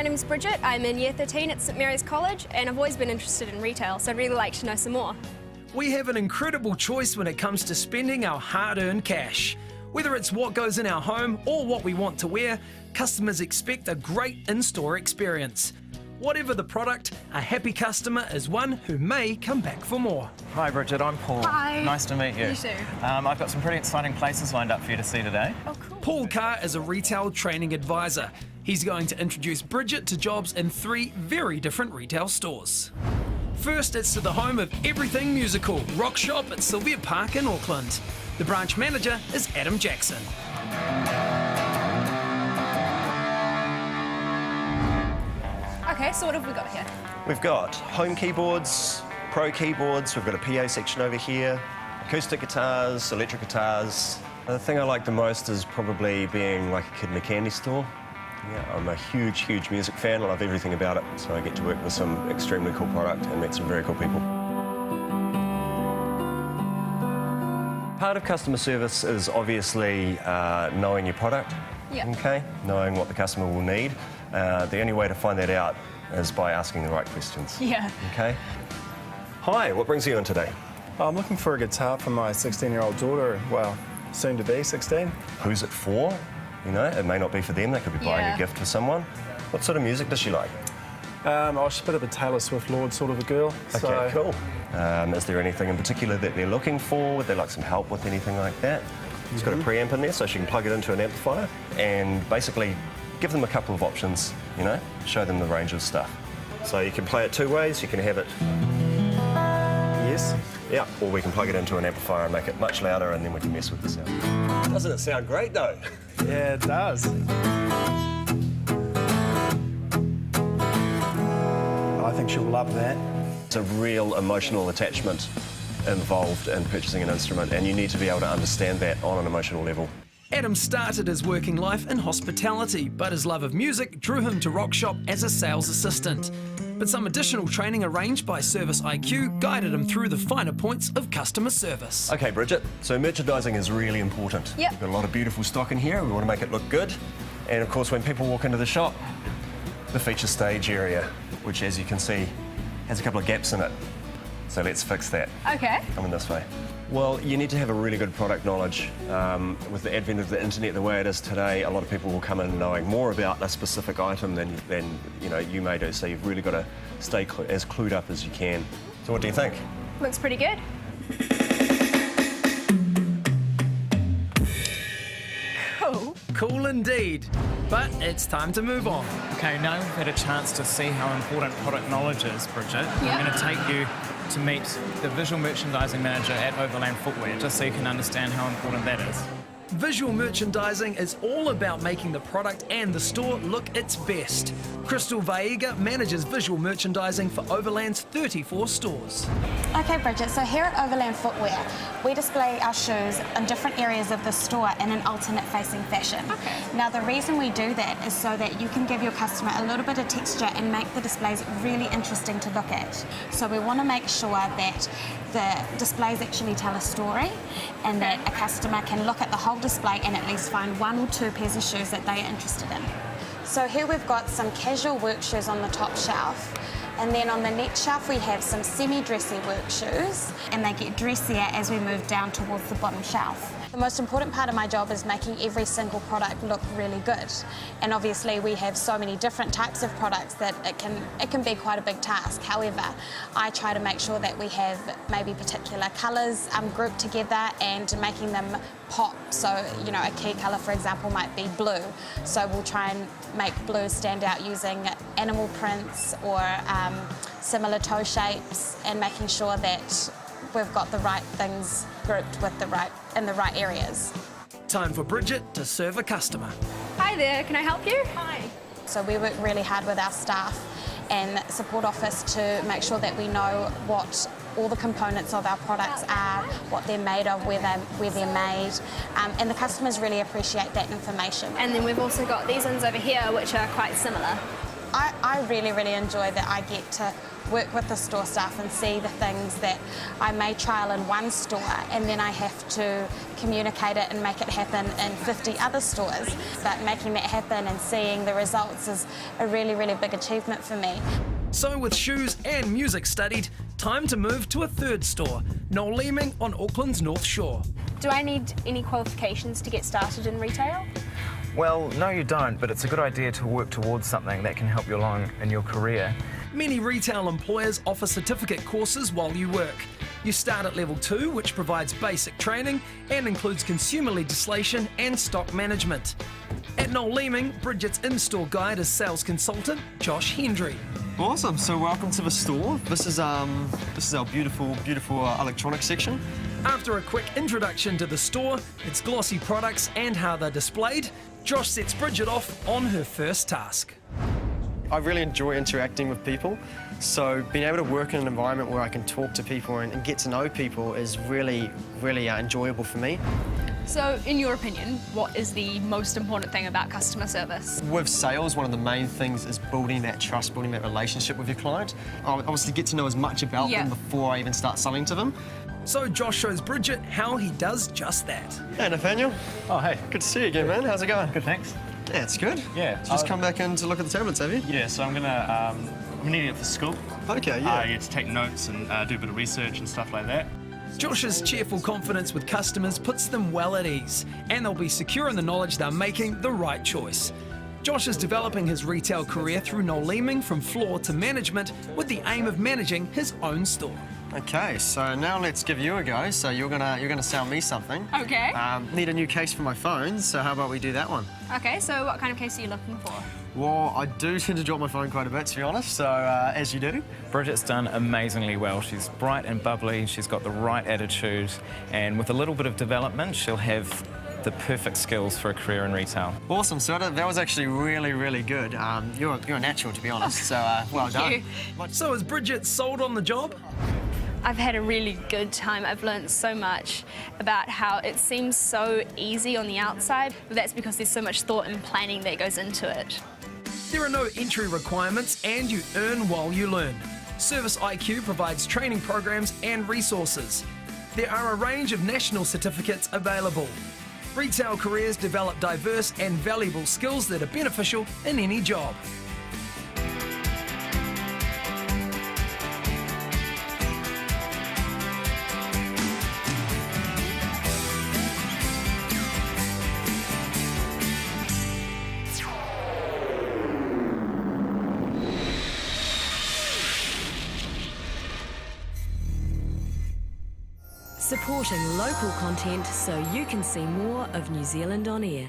my name's Bridget. I'm in Year 13 at St Mary's College, and I've always been interested in retail, so I'd really like to know some more. We have an incredible choice when it comes to spending our hard-earned cash. Whether it's what goes in our home or what we want to wear, customers expect a great in-store experience. Whatever the product, a happy customer is one who may come back for more. Hi Bridget, I'm Paul. Hi. Nice to meet you. You too. I've got some pretty exciting places lined up for you to see today. Oh, cool. Paul Carr is a retail training advisor. He's going to introduce Bridget to jobs in 3 very different retail stores. First, it's to the home of everything musical, Rock Shop at Sylvia Park in Auckland. The branch manager is Adam Jackson. Okay, so what have we got here? We've got home keyboards, pro keyboards, we've got a PA section over here, acoustic guitars, electric guitars. The thing I like the most is probably being like a kid in a candy store. Yeah, I'm a huge music fan. I love everything about it, so I get to work with some extremely cool product and meet some very cool people. Part of customer service is obviously knowing your product, okay? Knowing what the customer will need. The only way to find that out is by asking the right questions. Yeah. Okay. Hi, what brings you in today? I'm looking for a guitar for my 16-year-old daughter, well, soon to be 16. Who's it for? You know, it may not be for them, they could be buying a gift for someone. What sort of music does she like? She's a bit of a Taylor Swift Lord sort of a girl. Okay, cool. Is there anything in particular that they're looking for? Would they like some help with anything like that? It's got a preamp in there so she can plug it into an amplifier and basically give them a couple of options, you know, show them the range of stuff. So you can play it 2 ways, you can have it... Yes. Yeah, or we can plug it into an amplifier and make it much louder and then we can mess with the sound. Doesn't it sound great though? Yeah, it does. I think she'll love that. It's a real emotional attachment involved in purchasing an instrument, and you need to be able to understand that on an emotional level. Adam started his working life in hospitality, but his love of music drew him to Rock Shop as a sales assistant. But some additional training arranged by ServiceIQ guided him through the finer points of customer service. Okay, Bridget, so merchandising is really important. Yep. We've got a lot of beautiful stock in here, we want to make it look good. And of course, when people walk into the shop, the feature stage area, which as you can see, has a couple of gaps in it. So let's fix that. Okay. Coming this way. Well, you need to have a really good product knowledge. With the advent of the internet the way it is today, a lot of people will come in knowing more about a specific item than you know you may do. So you've really got to stay as clued up as you can. So what do you think? Looks pretty good. Cool. Cool indeed. But it's time to move on. Okay, now we've had a chance to see how important product knowledge is, Bridget. Yeah. I'm going to take you to meet the visual merchandising manager at Overland Footwear, just so you can understand how important that is. Visual merchandising is all about making the product and the store look its best. Crystal Vaiga manages visual merchandising for Overland's 34 stores. Okay, Bridget, so here at Overland Footwear, we display our shoes in different areas of the store in an alternate-facing fashion. Okay. Now, the reason we do that is so that you can give your customer a little bit of texture and make the displays really interesting to look at. So we want to make sure that the displays actually tell a story and that a customer can look at the whole display and at least find 1 or 2 pairs of shoes that they are interested in. So here we've got some casual work shoes on the top shelf, and then on the next shelf we have some semi-dressy work shoes, and they get dressier as we move down towards the bottom shelf. The most important part of my job is making every single product look really good. And obviously we have so many different types of products that it can be quite a big task. However, I try to make sure that we have maybe particular colours grouped together and making them pop. So, you know, a key colour, for example, might be blue. So we'll try and make blue stand out using animal prints or similar toe shapes and making sure that we've got the right things grouped with in the right areas. Time for Bridget to serve a customer. Hi there, can I help you? Hi. So we work really hard with our staff and support office to make sure that we know what all the components of our products are, what they're made of, where they're made, and the customers really appreciate that information. And then we've also got these ones over here, which are quite similar. I really, really enjoy that I get to work with the store staff and see the things that I may trial in one store and then I have to communicate it and make it happen in 50 other stores. But making that happen and seeing the results is a really, really big achievement for me. So with shoes and music studied, time to move to a third store, Noel Leeming on Auckland's North Shore. Do I need any qualifications to get started in retail? Well, no you don't, but it's a good idea to work towards something that can help you along in your career. Many retail employers offer certificate courses while you work. You start at level 2, which provides basic training and includes consumer legislation and stock management. At Noel Leeming, Bridget's in-store guide is sales consultant Josh Hendry. Awesome. So welcome to the store. This is our beautiful electronics section. After a quick introduction to the store, its glossy products and how they're displayed, Josh sets Bridget off on her first task. I really enjoy interacting with people, so being able to work in an environment where I can talk to people and get to know people is really, really enjoyable for me. So, in your opinion, what is the most important thing about customer service? With sales, one of the main things is building that trust, building that relationship with your client. I obviously get to know as much about them before I even start selling to them. So Josh shows Bridget how he does just that. Hey, Nathaniel. Oh, hey. Good to see you again, man. How's it going? Good, thanks. Yeah, it's good. Yeah. Just come back in to look at the tablets, have you? Yeah, so I'm needing it for school. Okay, yeah. To take notes and do a bit of research and stuff like that. Josh's cheerful confidence with customers puts them well at ease, and they'll be secure in the knowledge they're making the right choice. Josh is developing his retail career through Noel Leeming from floor to management with the aim of managing his own store. Okay, so now let's give you a go. So you're gonna sell me something. Okay. Need a new case for my phone, so how about we do that one? Okay, so what kind of case are you looking for? Well, I do tend to drop my phone quite a bit, to be honest, so as you do. Bridget's done amazingly well. She's bright and bubbly, she's got the right attitude, and with a little bit of development, she'll have the perfect skills for a career in retail. Awesome, so that was actually really, really good. You're a natural, to be honest, so well done. So is Bridget sold on the job? I've had a really good time. I've learned so much about how it seems so easy on the outside, but that's because there's so much thought and planning that goes into it. There are no entry requirements and you earn while you learn. ServiceIQ provides training programs and resources. There are a range of national certificates available. Retail careers develop diverse and valuable skills that are beneficial in any job. Supporting local content so you can see more of New Zealand on air.